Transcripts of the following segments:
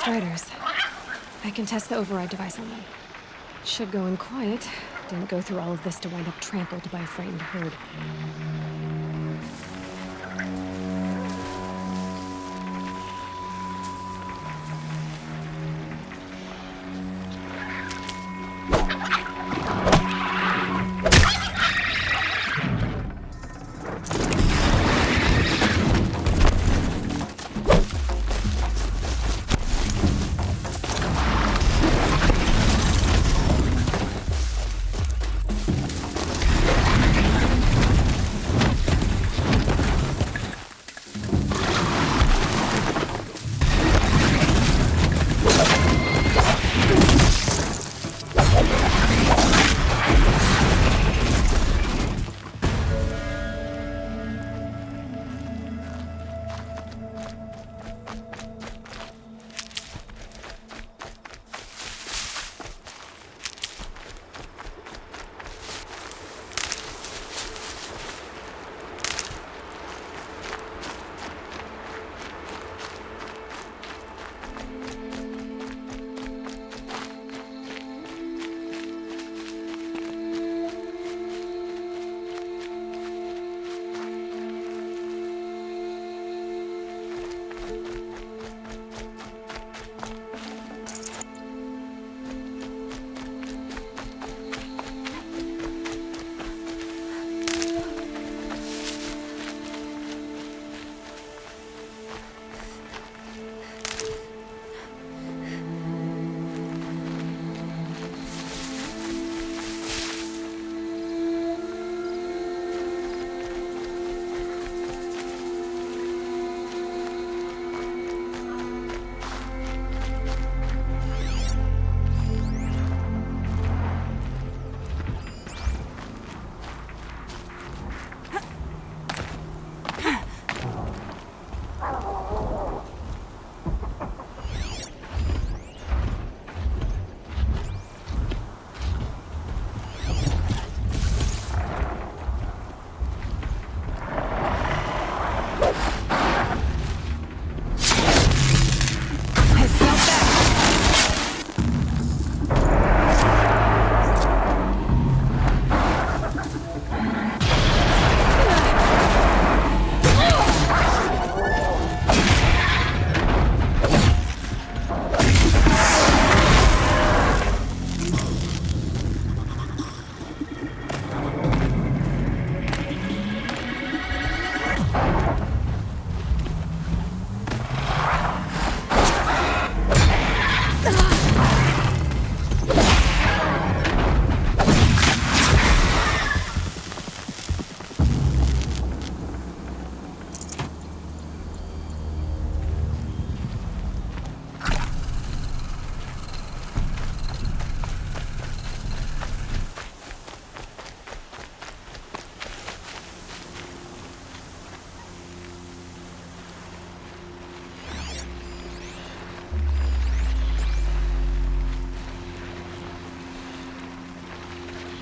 Striders. I can test the override device on them. Should go in quiet. Didn't go through all of this to wind up trampled by a frightened herd.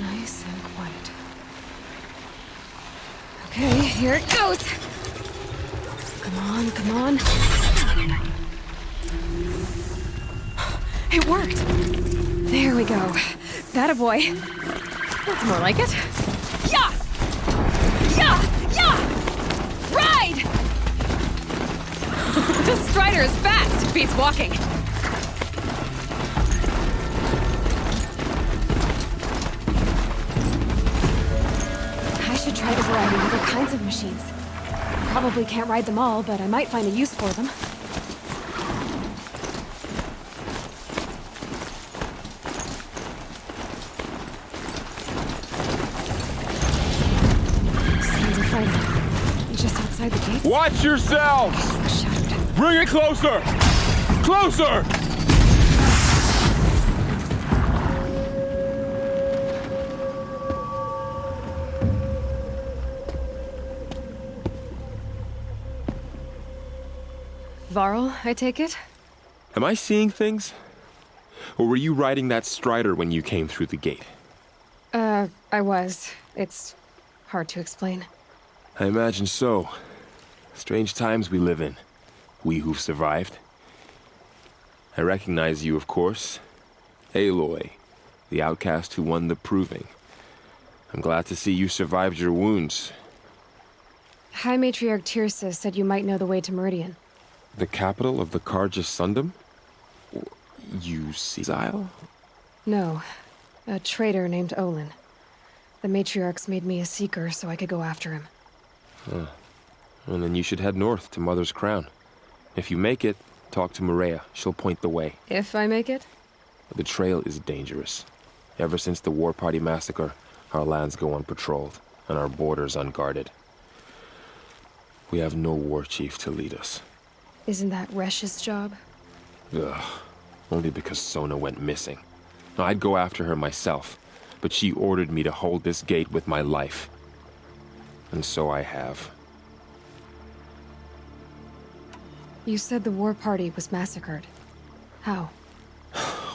Nice and quiet. Okay, here it goes! Come on, come on. It worked! There we go. That a boy. That's more like it. Yeah! Yeah! Yeah! Ride! This Strider is fast! Beats walking. I should try the variety of other kinds of machines. Probably can't ride them all, but I might find a use for them. Sounds of fighting. Just outside the gate. Watch yourselves! Shuttered. Bring it closer! Closer! Varl, I take it? Am I seeing things? Or were you riding that Strider when you came through the gate? I was. It's hard to explain. I imagine so. Strange times we live in. We who've survived. I recognize you, of course. Aloy, the outcast who won the proving. I'm glad to see you survived your wounds. High Matriarch Tirsa said you might know the way to Meridian. The capital of the Carja Sundom? You see Zyle? No, a traitor named Olin. The Matriarchs made me a seeker so I could go after him. Well, then you should head north to Mother's Crown. If you make it, talk to Maria. She'll point the way. If I make it? The trail is dangerous. Ever since the War Party massacre, our lands go unpatrolled, and our borders unguarded. We have no war chief to lead us. Isn't that Resh's job? Ugh. Only because Sona went missing. Now, I'd go after her myself, but she ordered me to hold this gate with my life. And so I have. You said the War Party was massacred. How?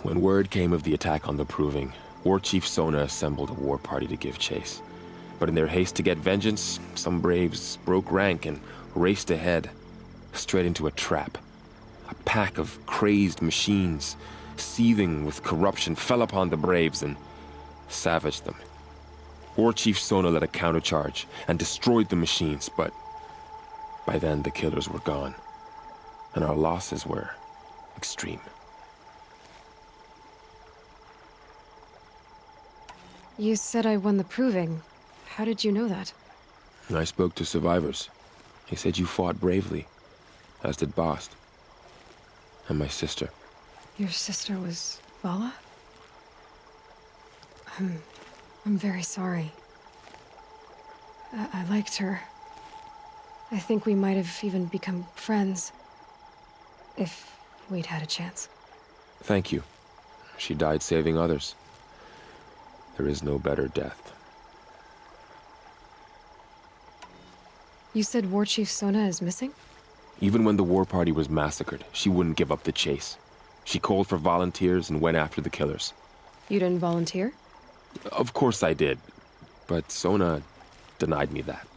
When word came of the attack on the Proving, War Chief Sona assembled a war party to give chase. But in their haste to get vengeance, some braves broke rank and raced ahead, straight into a trap. A pack of crazed machines, seething with corruption, fell upon the braves and savaged them. War Chief Sona led a countercharge and destroyed the machines, but by then the killers were gone, and our losses were extreme. You said I won the Proving. How did you know that? I spoke to survivors. They said you fought bravely, as did Bast. And my sister. Your sister was Vala? I'm very sorry. I liked her. I think we might have even become friends. If we'd had a chance. Thank you. She died saving others. There is no better death. You said War Chief Sona is missing? Even when the war party was massacred, she wouldn't give up the chase. She called for volunteers and went after the killers. You didn't volunteer? Of course I did, but Sona denied me that.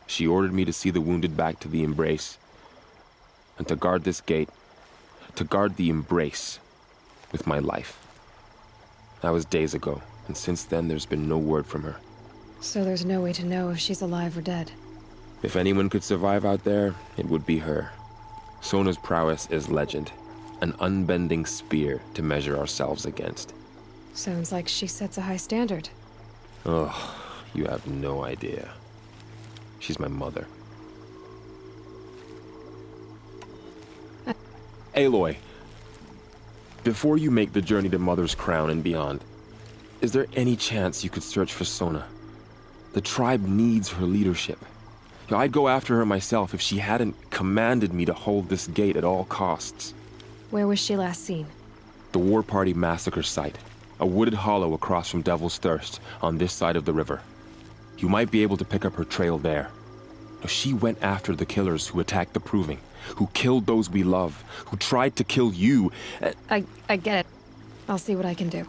She ordered me to see the wounded back to the Embrace, and to guard this gate, to guard the Embrace with my life. That was days ago, and since then there's been no word from her. So there's no way to know if she's alive or dead. If anyone could survive out there, it would be her. Sona's prowess is legend, an unbending spear to measure ourselves against. Sounds like she sets a high standard. Oh, you have no idea. She's my mother. Aloy, before you make the journey to Mother's Crown and beyond, is there any chance you could search for Sona? The tribe needs her leadership. I'd go after her myself if she hadn't commanded me to hold this gate at all costs. Where was she last seen? The War Party massacre site. A wooded hollow across from Devil's Thirst, on this side of the river. You might be able to pick up her trail there. She went after the killers who attacked the Proving, who killed those we love, who tried to kill you. I get it. I'll see what I can do.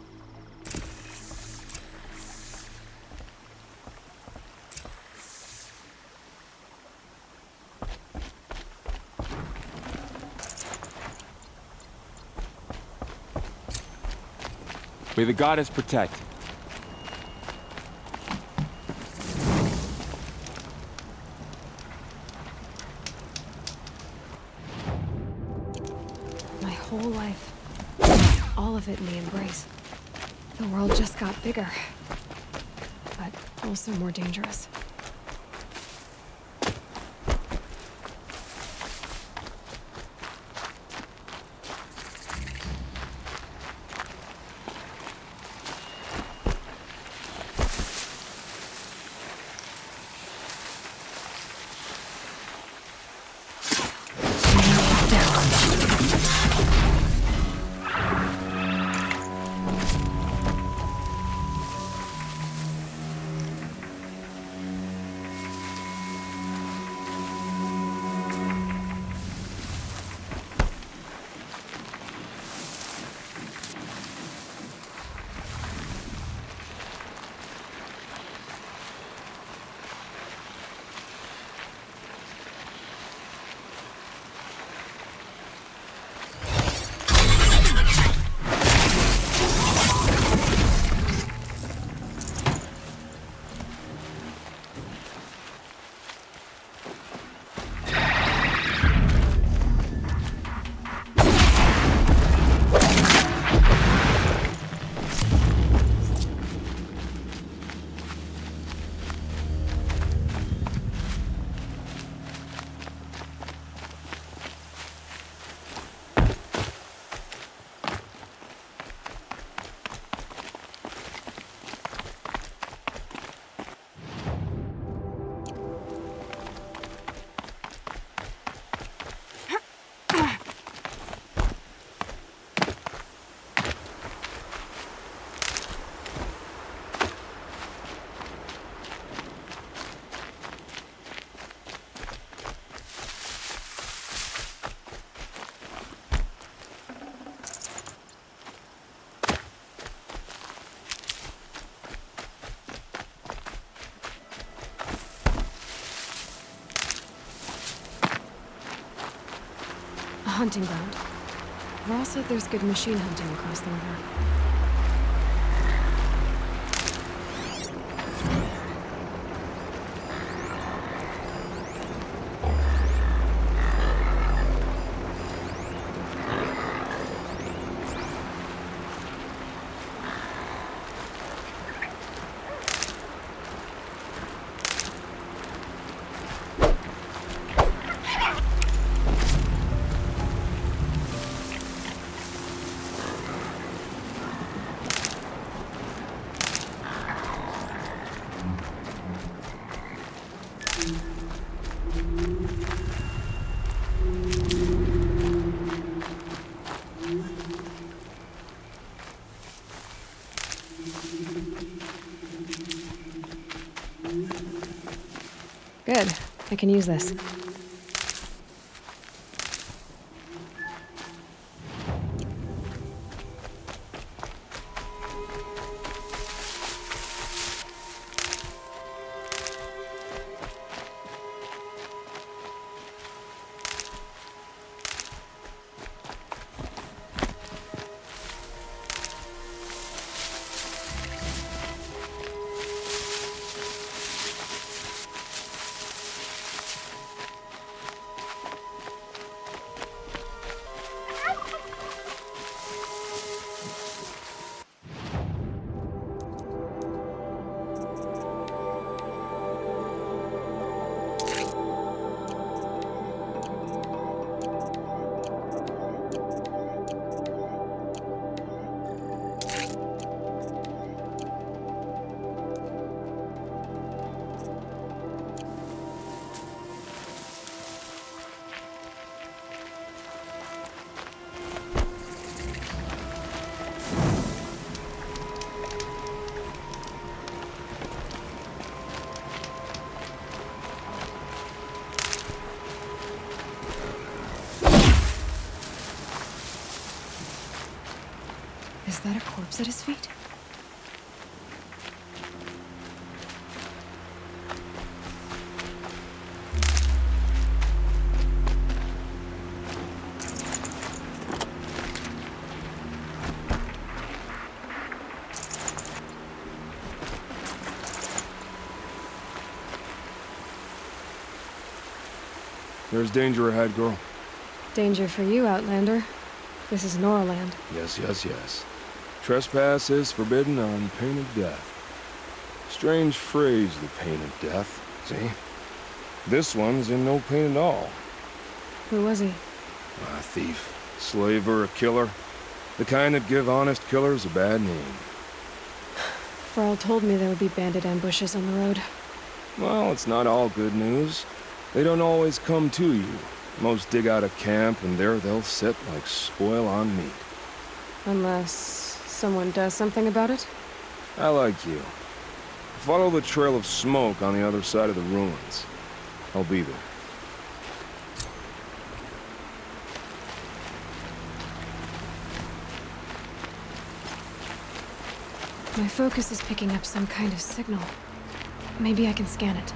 May the goddess protect. My whole life. All of it in the Embrace. The world just got bigger. But also more dangerous. hunting ground. Raw said there's good machine hunting across the river. Good. I can use this. Is that a corpse at his feet? There's danger ahead, girl. Danger for you, Outlander. This is Noraland. Yes. Trespass is forbidden on pain of death. Strange phrase, the pain of death, see? This one's in no pain at all. Who was he? A thief, slaver, a killer. The kind that give honest killers a bad name. Varl told me there would be bandit ambushes on the road. Well, it's not all good news. They don't always come to you. Most dig out a camp, and there they'll sit like spoil on meat. Unless someone does something about it? I like you. Follow the trail of smoke on the other side of the ruins. I'll be there. My focus is picking up some kind of signal. Maybe I can scan it.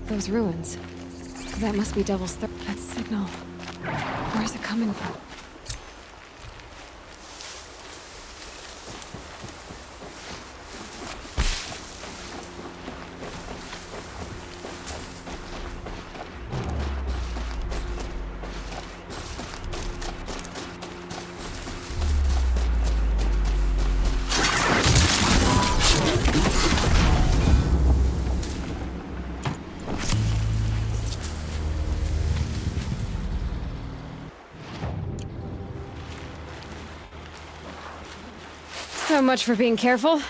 Those ruins. That must be Devil's Third. That signal. Where's it coming from? So much for being careful.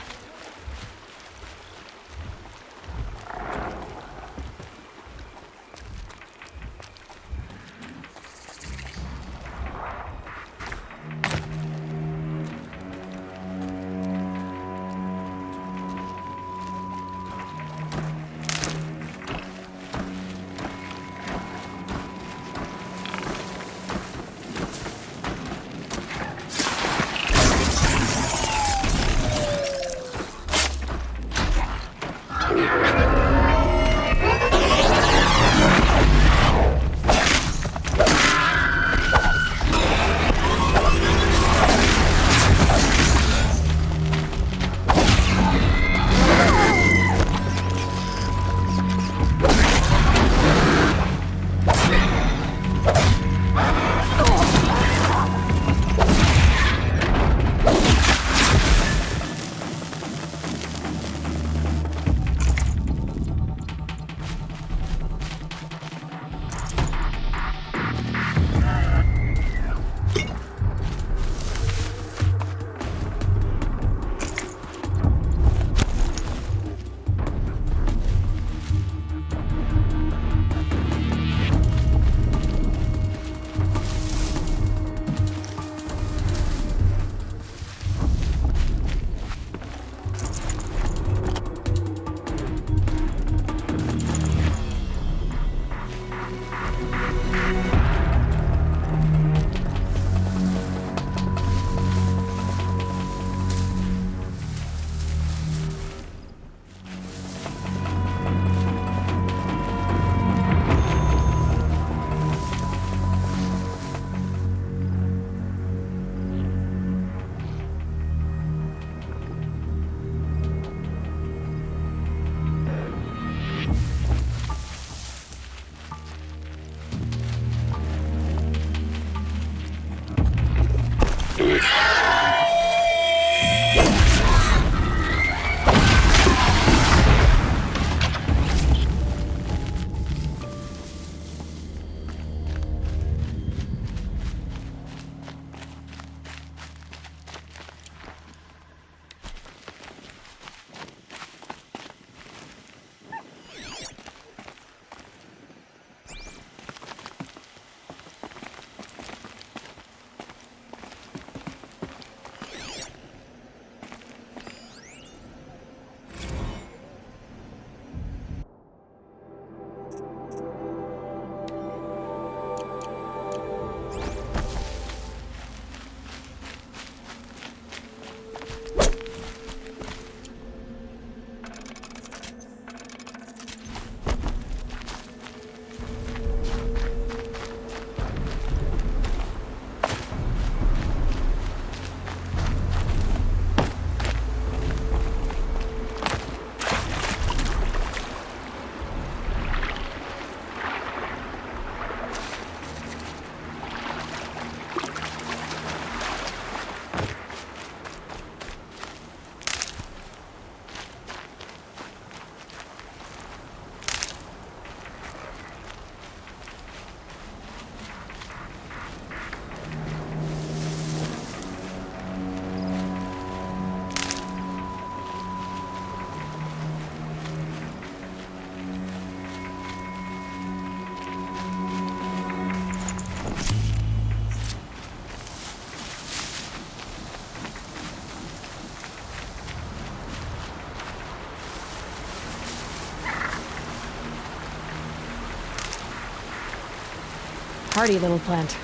hardy little plant.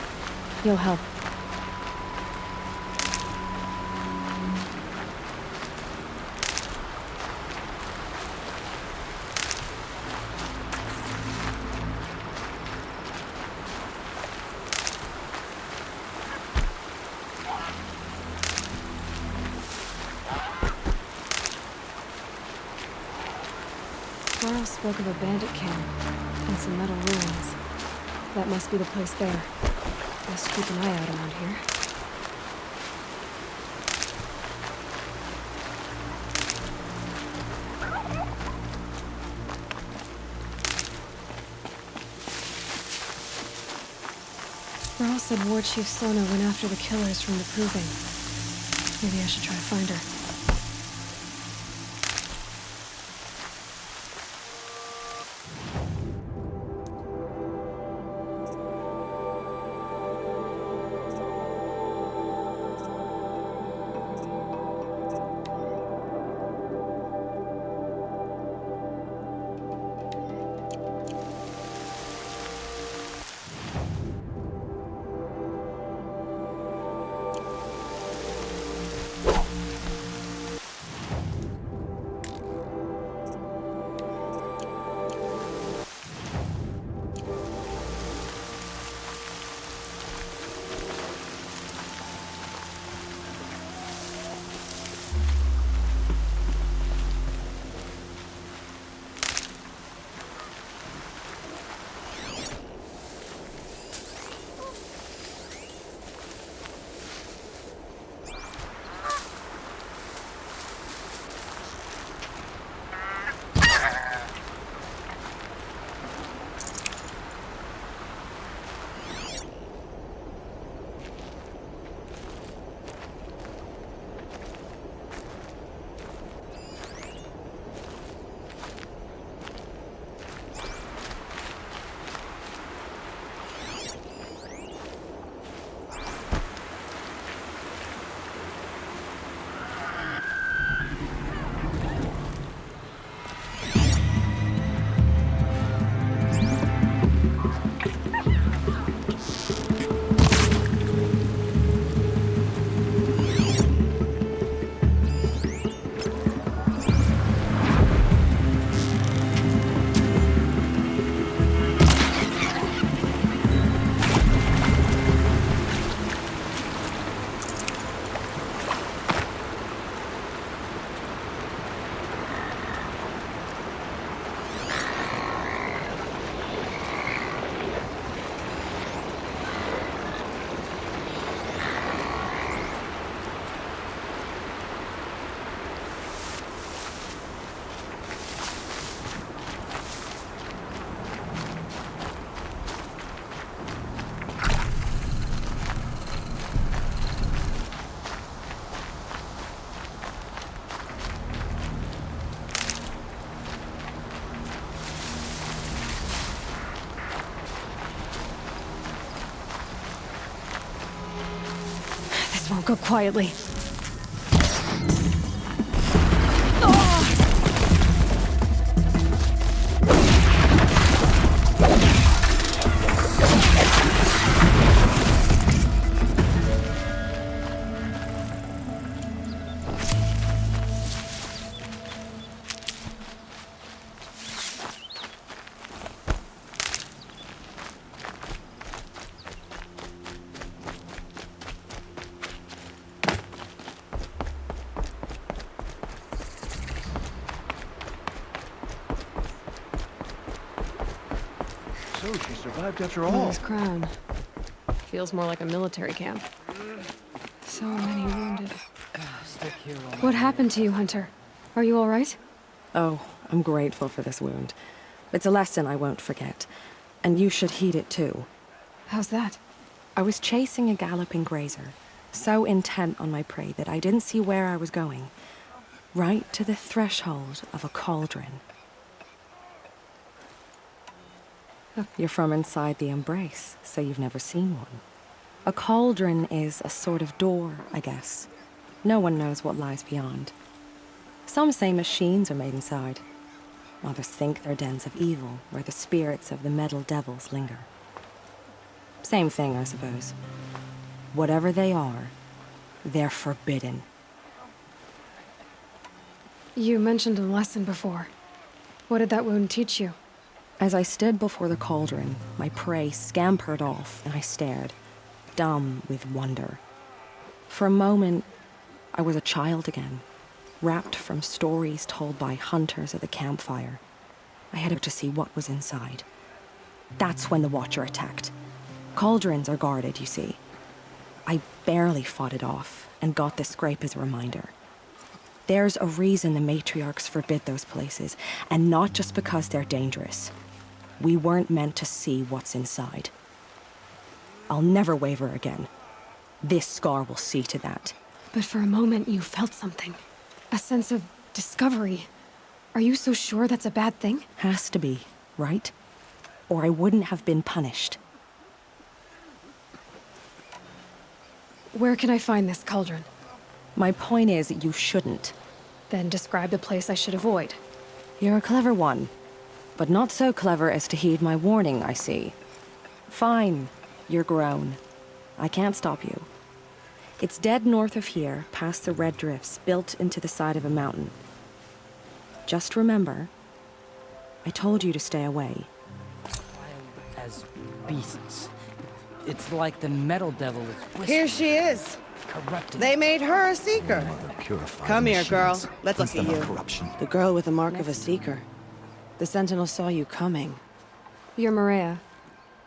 You'll help. Carl spoke of a bandit camp and some metal ruins. That must be the place there. Best keep an eye out around here. Carl said War Chief Sona went after the killers from the Proving. Maybe I should try to find her. Won't go quietly. So she survived after all. Nice crown. Feels more like a military camp. So many wounded. What happened to you, Hunter? Are you all right? Oh, I'm grateful for this wound. It's a lesson I won't forget. And you should heed it too. How's that? I was chasing a galloping grazer, so intent on my prey that I didn't see where I was going. Right to the threshold of a cauldron. You're from inside the Embrace, so you've never seen one. A cauldron is a sort of door, I guess. No one knows what lies beyond. Some say machines are made inside. Others think they're dens of evil, where the spirits of the metal devils linger. Same thing, I suppose. Whatever they are, they're forbidden. You mentioned a lesson before. What did that wound teach you? As I stood before the cauldron, my prey scampered off, and I stared, dumb with wonder. For a moment, I was a child again, wrapped from stories told by hunters at the campfire. I had to see what was inside. That's when the Watcher attacked. Cauldrons are guarded, you see. I barely fought it off, and got this scrape as a reminder. There's a reason the matriarchs forbid those places, and not just because they're dangerous. We weren't meant to see what's inside. I'll never waver again. This scar will see to that. But for a moment, you felt something. A sense of discovery. Are you so sure that's a bad thing? Has to be, right? Or I wouldn't have been punished. Where can I find this cauldron? My point is, you shouldn't. Then describe the place I should avoid. You're a clever one. But not so clever as to heed my warning, I see. Fine, you're grown. I can't stop you. It's dead north of here, past the red drifts, built into the side of a mountain. Just remember, I told you to stay away. Wild as beasts. It's like the metal devil is Here she is. corrupted. They made her a seeker. Purifying Come here, girl. machines. Let's look Cleanse at them of you. corruption. The girl with the mark of a seeker. The Sentinel saw you coming. You're Maria.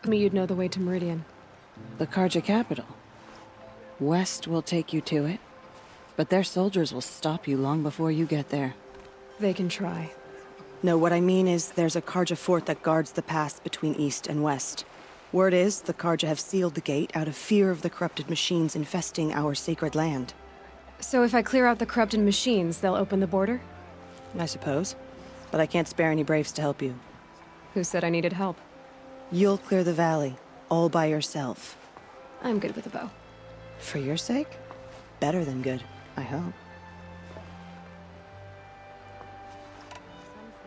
I mean, you'd know the way to Meridian. The Carja capital. West will take you to it, but their soldiers will stop you long before you get there. They can try. No, what I mean is there's a Carja fort that guards the pass between east and west. Word is, the Carja have sealed the gate out of fear of the corrupted machines infesting our sacred land. So if I clear out the corrupted machines, they'll open the border? I suppose. But I can't spare any braves to help you. Who said I needed help? You'll clear the valley, all by yourself. I'm good with a bow. For your sake? Better than good, I hope.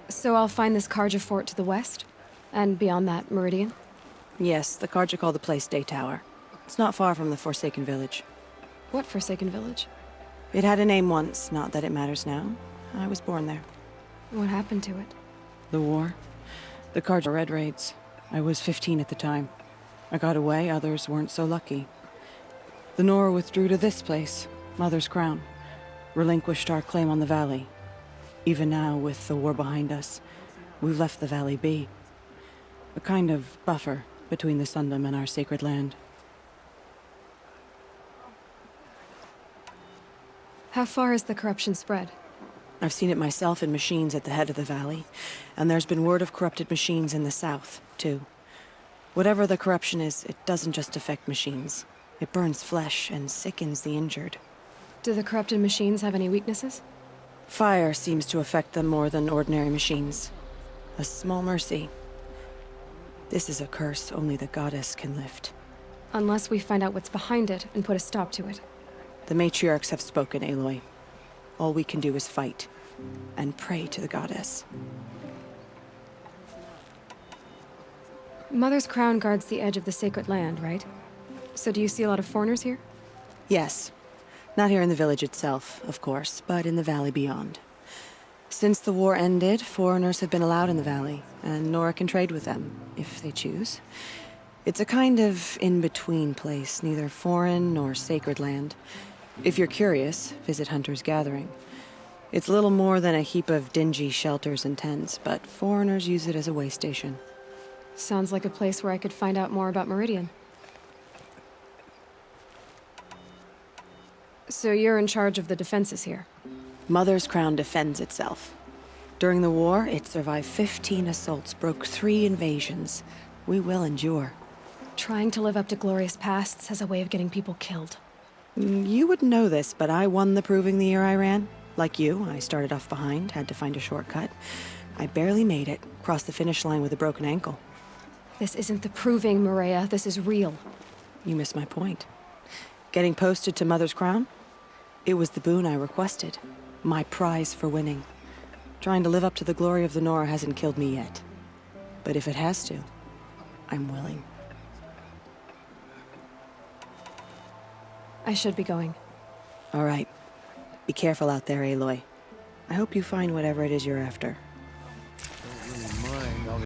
So I'll find this Carja fort to the west? And beyond that, Meridian? Yes, the Carja call the place Day Tower. It's not far from the Forsaken Village. What Forsaken Village? It had a name once, not that it matters now. I was born there. What happened to it? The war. The Carja Red Raids. I was 15 at the time. I got away, others weren't so lucky. The Nora withdrew to this place, Mother's Crown. Relinquished our claim on the valley. Even now, with the war behind us, we've left the valley be. A kind of buffer between the Sundom and our sacred land. How far has the corruption spread? I've seen it myself in machines at the head of the valley, and there's been word of corrupted machines in the south, too. Whatever the corruption is, it doesn't just affect machines. It burns flesh and sickens the injured. Do the corrupted machines have any weaknesses? Fire seems to affect them more than ordinary machines. A small mercy. This is a curse only the goddess can lift. Unless we find out what's behind it and put a stop to it. The matriarchs have spoken, Aloy. All we can do is fight, and pray to the goddess. Mother's Crown guards the edge of the sacred land, right? So do you see a lot of foreigners here? Yes. Not here in the village itself, of course, but in the valley beyond. Since the war ended, foreigners have been allowed in the valley, and Nora can trade with them, if they choose. It's a kind of in-between place, neither foreign nor sacred land. If you're curious, visit Hunter's Gathering. It's little more than a heap of dingy shelters and tents, but foreigners use it as a way station. Sounds like a place where I could find out more about Meridian. So you're in charge of the defenses here? Mother's Crown defends itself. During the war, it survived 15 assaults, broke 3 invasions. We will endure. Trying to live up to glorious pasts has a way of getting people killed. You wouldn't know this, but I won the proving the year I ran. Like you, I started off behind, had to find a shortcut. I barely made it, crossed the finish line with a broken ankle. This isn't the proving, Maria. This is real. You missed my point. Getting posted to Mother's Crown? It was the boon I requested. My prize for winning. Trying to live up to the glory of the Nora hasn't killed me yet. But if it has to, I'm willing. I should be going. All right. Be careful out there, Aloy. I hope you find whatever it is you're after.